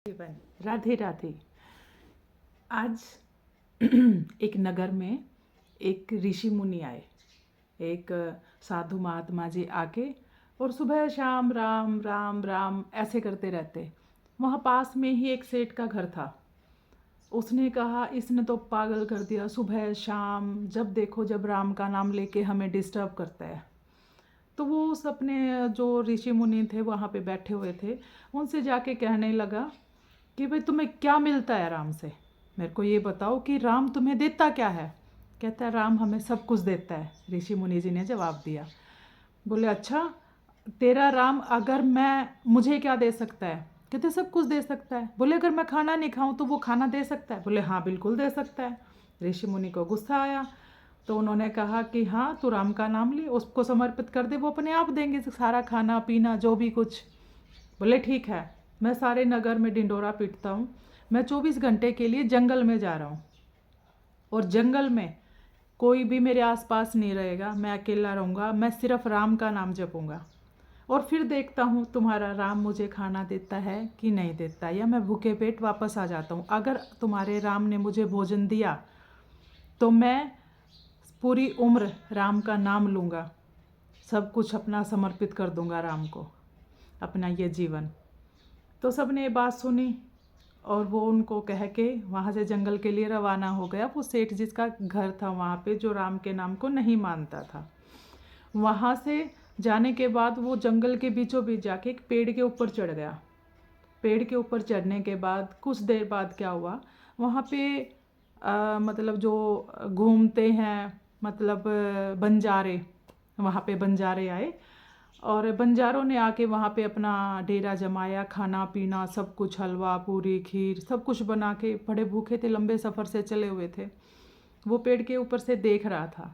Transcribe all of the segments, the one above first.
जीवन। राधे राधे। आज एक नगर में एक ऋषि मुनि आए। एक साधु महात्मा जी आके और सुबह शाम राम राम राम ऐसे करते रहते। वहाँ पास में ही एक सेठ का घर था। उसने कहा इसने तो पागल कर दिया, सुबह शाम जब देखो जब राम का नाम लेके हमें डिस्टर्ब करता है। तो वो उस अपने जो ऋषि मुनि थे वहाँ पे बैठे हुए थे, उनसे जाके कहने लगा कि भाई तुम्हें क्या मिलता है राम से, मेरे को ये बताओ कि राम तुम्हें देता क्या है। कहता है राम हमें सब कुछ देता है। ऋषि मुनि जी ने जवाब दिया। बोले अच्छा, तेरा राम अगर मैं मुझे क्या दे सकता है। कहते सब कुछ दे सकता है। बोले अगर मैं खाना नहीं खाऊं तो वो खाना दे सकता है। बोले हाँ बिल्कुल दे सकता है। ऋषि मुनि को गुस्सा आया तो उन्होंने कहा कि हाँ तू राम का नाम ले, उसको समर्पित कर दे, वो अपने आप देंगे सारा खाना पीना जो भी कुछ। बोले ठीक है, मैं सारे नगर में डिंडोरा पीटता हूँ, मैं 24 घंटे के लिए जंगल में जा रहा हूँ और जंगल में कोई भी मेरे आसपास नहीं रहेगा, मैं अकेला रहूँगा, मैं सिर्फ राम का नाम जपूँगा और फिर देखता हूँ तुम्हारा राम मुझे खाना देता है कि नहीं देता, या मैं भूखे पेट वापस आ जाता हूँ। अगर तुम्हारे राम ने मुझे भोजन दिया तो मैं पूरी उम्र राम का नाम लूँगा, सब कुछ अपना समर्पित कर दूँगा राम को, अपना ये जीवन। तो सब ने ये बात सुनी और वो उनको कह के वहाँ से जंगल के लिए रवाना हो गया। वो सेठ जिसका घर था वहाँ पे, जो राम के नाम को नहीं मानता था। वहाँ से जाने के बाद वो जंगल के बीचों बीच जाके एक पेड़ के ऊपर चढ़ गया। पेड़ के ऊपर चढ़ने के बाद कुछ देर बाद क्या हुआ, वहाँ पे मतलब जो घूमते हैं, मतलब बंजारे, वहाँ पे बंजारे आए और बंजारों ने आके वहाँ पे अपना डेरा जमाया, खाना पीना सब कुछ, हलवा पूरी खीर सब कुछ बना के, बड़े भूखे थे, लंबे सफ़र से चले हुए थे। वो पेड़ के ऊपर से देख रहा था।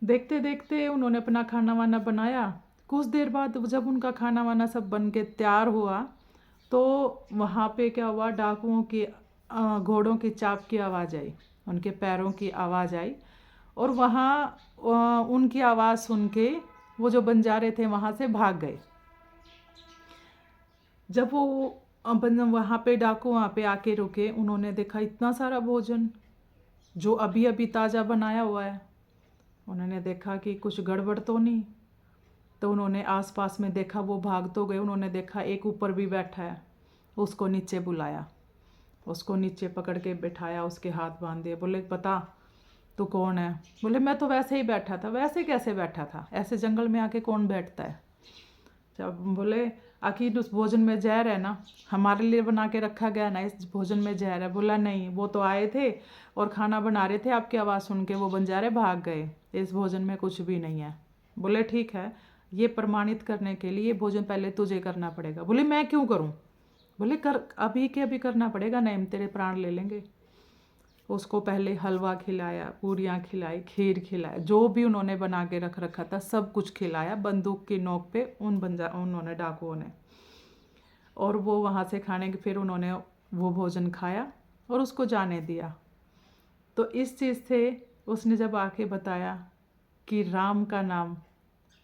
देखते देखते उन्होंने अपना खाना वाना बनाया। कुछ देर बाद जब उनका खाना वाना सब बन के तैयार हुआ तो वहाँ पे क्या हुआ, डाकुओं की घोड़ों की चाप की आवाज़ आई, उनके पैरों की आवाज़ आई और वहाँ उनकी आवाज़ सुन के वो जो बंजारे थे वहाँ से भाग गए। जब वो वहाँ पे डाकू वहाँ पे आके रुके, उन्होंने देखा इतना सारा भोजन जो अभी अभी ताज़ा बनाया हुआ है। उन्होंने देखा कि कुछ गड़बड़ तो नहीं, तो उन्होंने आसपास में देखा, वो भाग तो गए। उन्होंने देखा एक ऊपर भी बैठा है, उसको नीचे बुलाया, उसको नीचे पकड़ के बैठाया, उसके हाथ बांध दिए। बोले बता तू कौन है। बोले मैं तो वैसे ही बैठा था। वैसे कैसे बैठा था, ऐसे जंगल में आके कौन बैठता है। जब बोले आखिर उस भोजन में जहर है ना, हमारे लिए बना के रखा गया ना, इस भोजन में जहर है। बोला नहीं, वो तो आए थे और खाना बना रहे थे, आपकी आवाज़ सुन के वो बंजारे भाग गए, इस भोजन में कुछ भी नहीं है। बोले ठीक है, ये प्रमाणित करने के लिए भोजन पहले तुझे करना पड़ेगा। बोले मैं क्यों करूं। बोले कर, अभी के अभी करना पड़ेगा, नहीं तेरे प्राण ले लेंगे। उसको पहले हलवा खिलाया, पूरियाँ खिलाई, खीर खिलाया, जो भी उन्होंने बना के रख रखा था सब कुछ खिलाया, बंदूक की नोक पे उन्होंने डाकुओं ने। और वो वहाँ से खाने के फिर उन्होंने वो भोजन खाया और उसको जाने दिया। तो इस चीज़ से उसने जब आके बताया कि राम का नाम,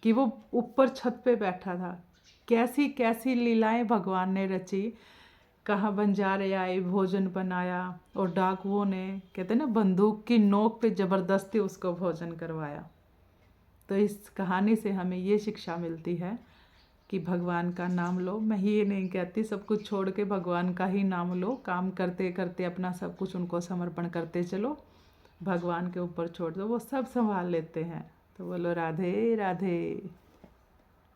कि वो ऊपर छत पे बैठा था, कैसी कैसी लीलाएं भगवान ने रची। कहाँ बंजारे आए, भोजन बनाया और डाकुओं ने, कहते ना, बंदूक की नोक पे ज़बरदस्ती उसको भोजन करवाया। तो इस कहानी से हमें ये शिक्षा मिलती है कि भगवान का नाम लो। मैं ये नहीं कहती सब कुछ छोड़ के भगवान का ही नाम लो, काम करते करते अपना सब कुछ उनको समर्पण करते चलो, भगवान के ऊपर छोड़ दो, वो सब संभाल लेते हैं। तो बोलो राधे राधे।